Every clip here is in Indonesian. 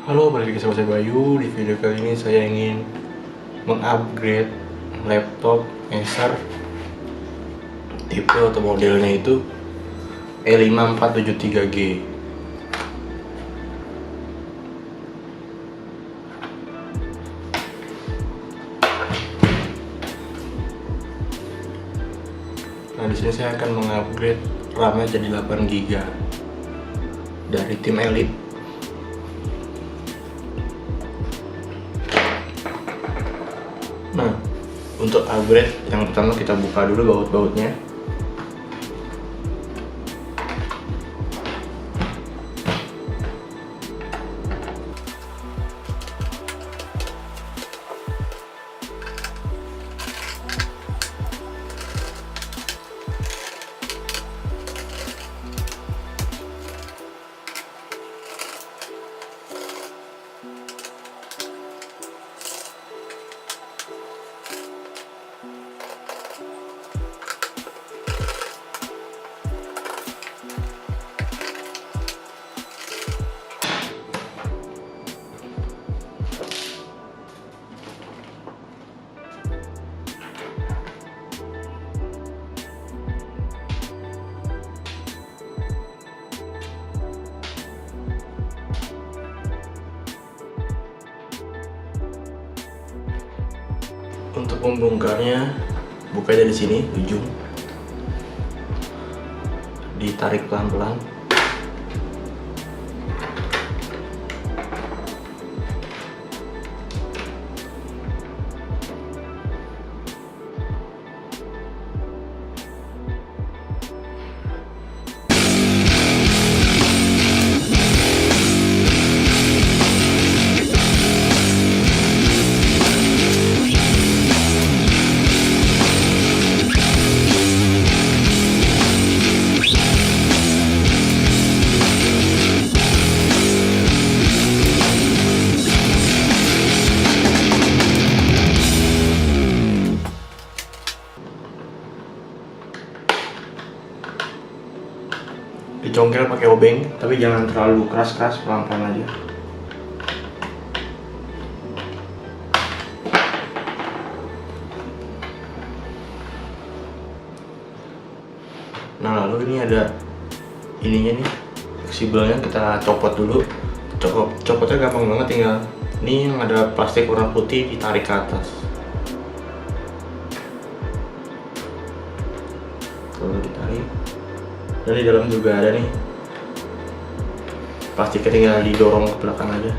Halo, balik lagi sama saya Bayu. Di video kali ini saya ingin mengupgrade laptop Acer tipe atau modelnya itu E5473G. Nah, di sini saya akan mengupgrade RAM-nya jadi 8GB dari tim Elite. Nah, untuk upgrade yang pertama kita buka dulu baut-bautnya. Untuk membongkarnya, buka dari sini ujung, ditarik pelan-pelan. Dicongkel pakai obeng, tapi jangan terlalu keras-keras, pelan-pelan aja. Nah, lalu ini ada ininya nih, fleksibelnya kita copot dulu. Copotnya gampang banget, tinggal ini yang ada plastik warna putih ditarik ke atas. Lalu ditarik. Dan di dalam juga ada nih plastiknya, tinggal didorong ke belakang aja.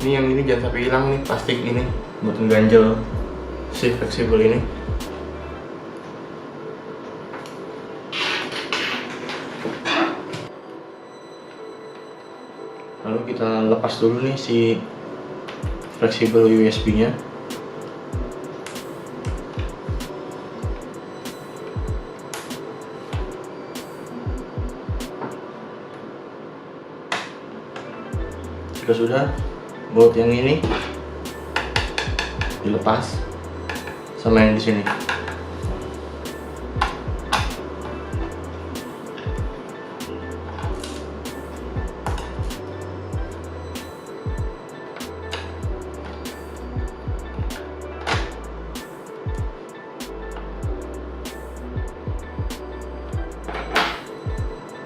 Ini yang ini jangan sampai hilang nih, plastik ini buat mengganjel si fleksibel ini. Lalu kita lepas dulu nih si fleksibel USB-nya. Jika sudah, baut yang ini dilepas sama yang di sini.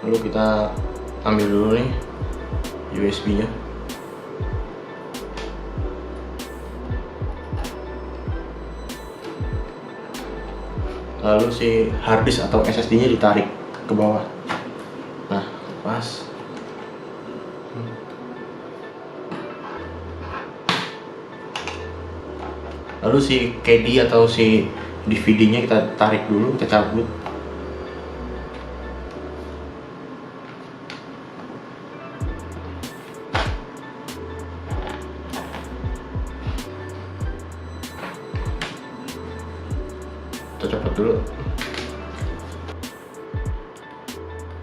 Lalu kita ambil dulu nih USB-nya. Lalu si harddisk atau SSD-nya ditarik ke bawah. Nah, pas. Lalu si CD atau si DVD-nya kita tarik dulu, kita cabut. Kita copot dulu,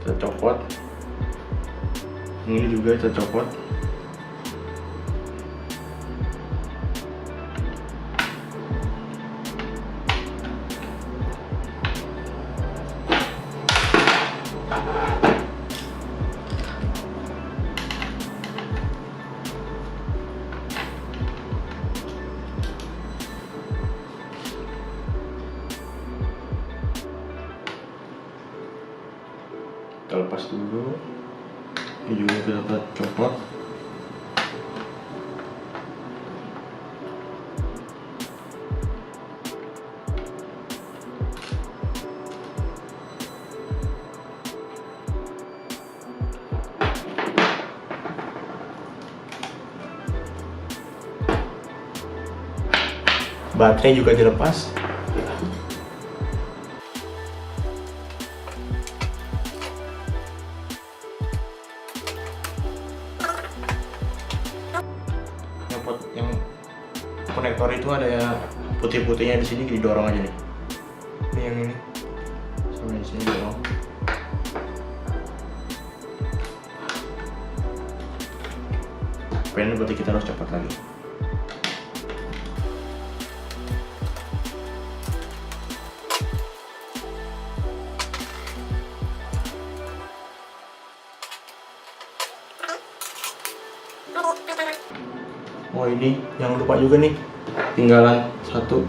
kita copot. Ini juga kita copot. lepas dulu. Ini juga kita copot. Baterai juga dilepas. Yang konektor itu ada ya putih-putihnya di sini, didorong aja nih. Ini yang ini sama di sini dorong. Pen berarti kita harus cepat lagi. Oh ini jangan lupa juga nih, tinggalan satu.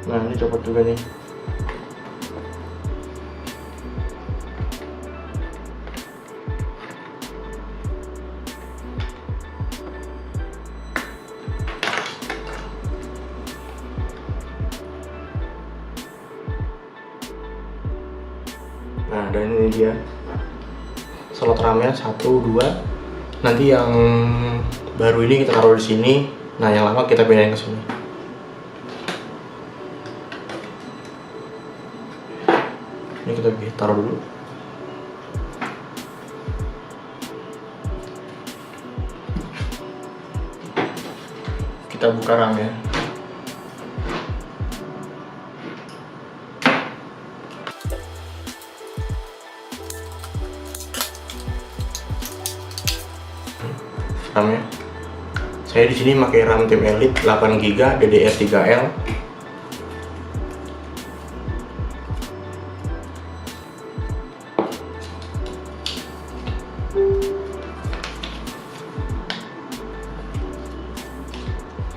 Nah ini copot juga nih. Nah, dan ini dia slot RAM-nya 1, 2. Nanti yang baru ini kita taruh di sini. Nah, yang lama kita pindahin ke sini. Ini kita taruh dulu. Kita buka RAM-nya. RAM-nya. Saya di sini pakai RAM Tim Elite 8GB DDR3L.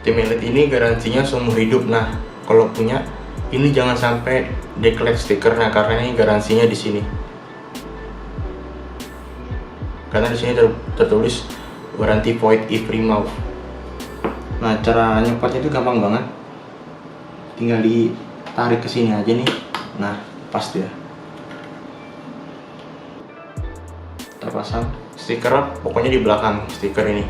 Tim Elite ini garansinya seumur hidup. Nah, kalau punya ini jangan sampai deklet stikernya karena ini garansinya di sini. Karena di sini tertulis warranty void if removed. Nah, cara nyopotnya itu gampang banget. Tinggal ditarik ke sini aja nih. Nah, pas dia. Kita pasang stiker, pokoknya di belakang stiker ini.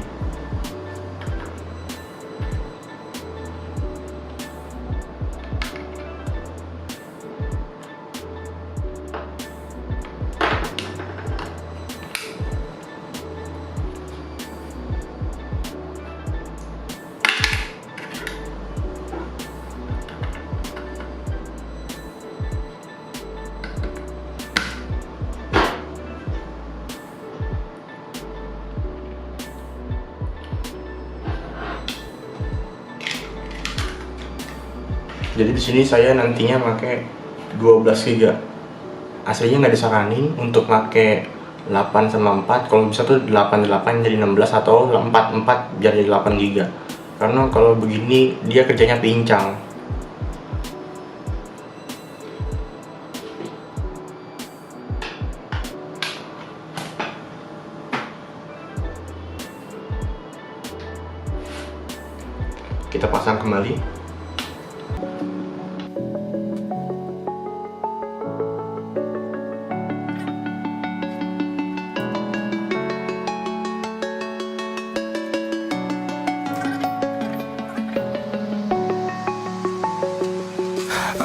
Jadi di sini saya nantinya pakai 12 GB. Aslinya nggak disaranin untuk pakai 8 sama 4. Kalau bisa tuh 88 jadi 16 atau 44 jadi 8 GB. Karena kalau begini dia kerjanya pincang. Kita pasang kembali.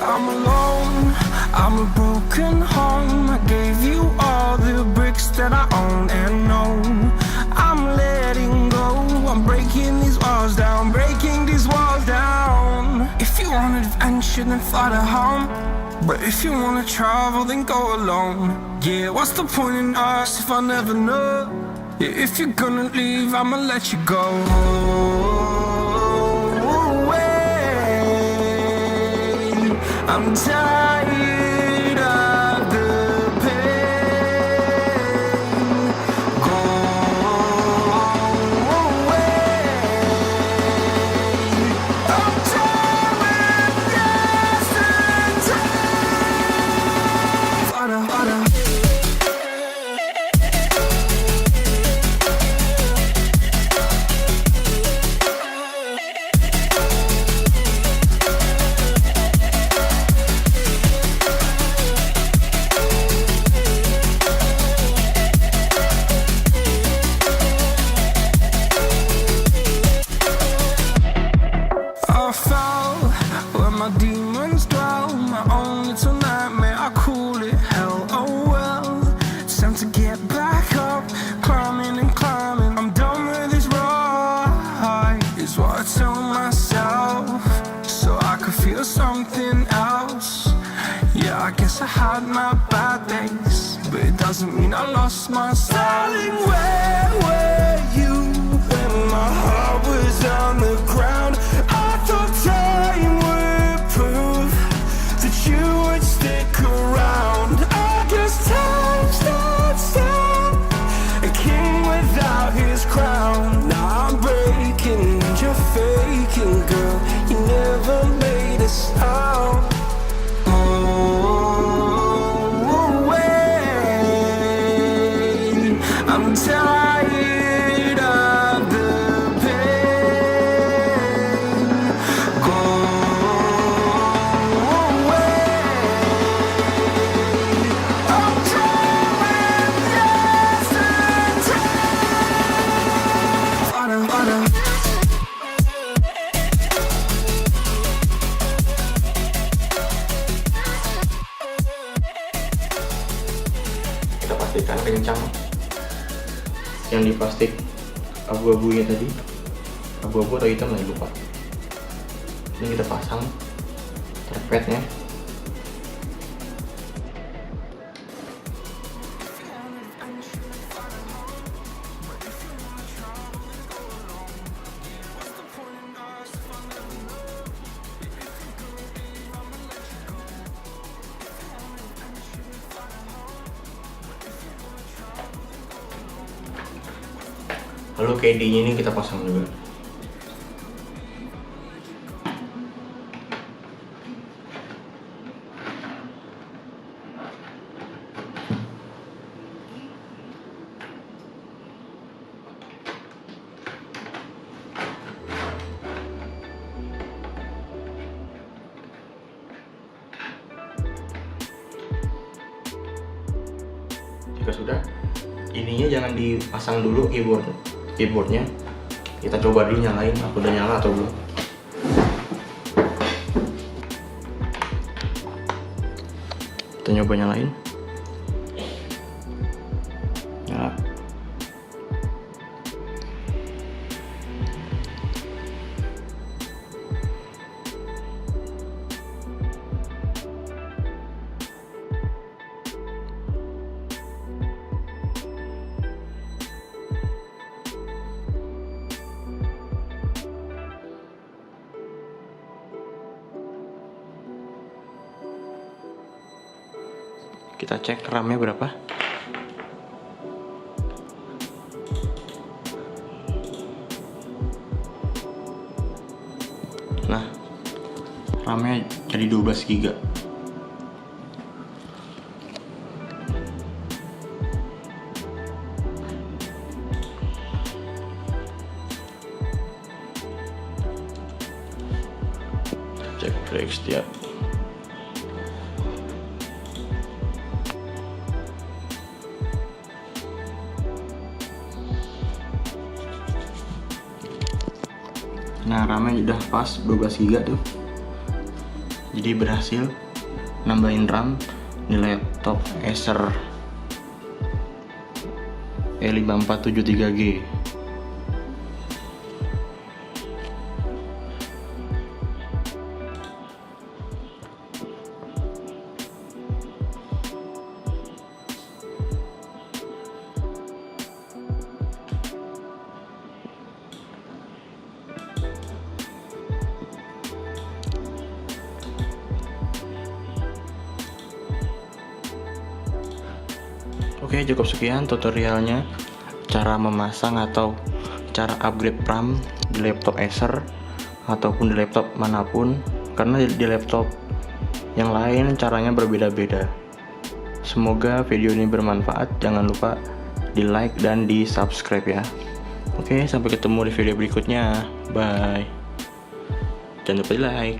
I'm alone, I'm a broken home. I gave you all the bricks that I own and know. I'm letting go, I'm breaking these walls down, breaking these walls down. If you want adventure, then fly to home. But if you wanna travel, then go alone. Yeah, what's the point in us if I never know? Yeah, if you're gonna leave, I'ma let you go. I'm tired of the pain. Go away. I'm done with yesterday. Father, Father. I fell where my demons dwell. My own little nightmare, I call it hell. Oh well, it's time to get back up. Climbing and climbing, I'm done with this ride, is what I tell myself, so I could feel something else. Yeah, I guess I had my bad days, but it doesn't mean I lost my style. Darling, where were you when my heart was on the ground? I thought time would prove that you would stick around. I guess time stands still, a king without his crown. Now I'm breaking and you're faking, girl. You never made a sound. I'm tired of the pain. Go away. I'm done with yesterday. Father, Father. Kita pastikan kencang. Yang di plastik abu-abunya tadi, abu-abu atau hitam lagi lupa. Ini kita pasang trackpadnya. Lalu KD-nya ini kita pasang juga. Jika sudah, ininya jangan dipasang dulu keyboardnya. Kita coba dulu nyalain, aku udah nyala atau belum. Kita nyoba nyalain. Nyala. Kita cek RAM-nya berapa. Nah, RAM-nya jadi 12 GB. Cek flash dia. Nah, RAM-nya udah pas 12 GB tuh. Jadi berhasil nambahin RAM di laptop Acer E5473G. Oke, cukup sekian tutorialnya cara memasang atau cara upgrade RAM di laptop Acer ataupun di laptop manapun, karena di laptop yang lain caranya berbeda-beda. Semoga video ini bermanfaat. Jangan lupa di like dan di subscribe ya. Oke, sampai ketemu di video berikutnya. Bye. Jangan lupa di like.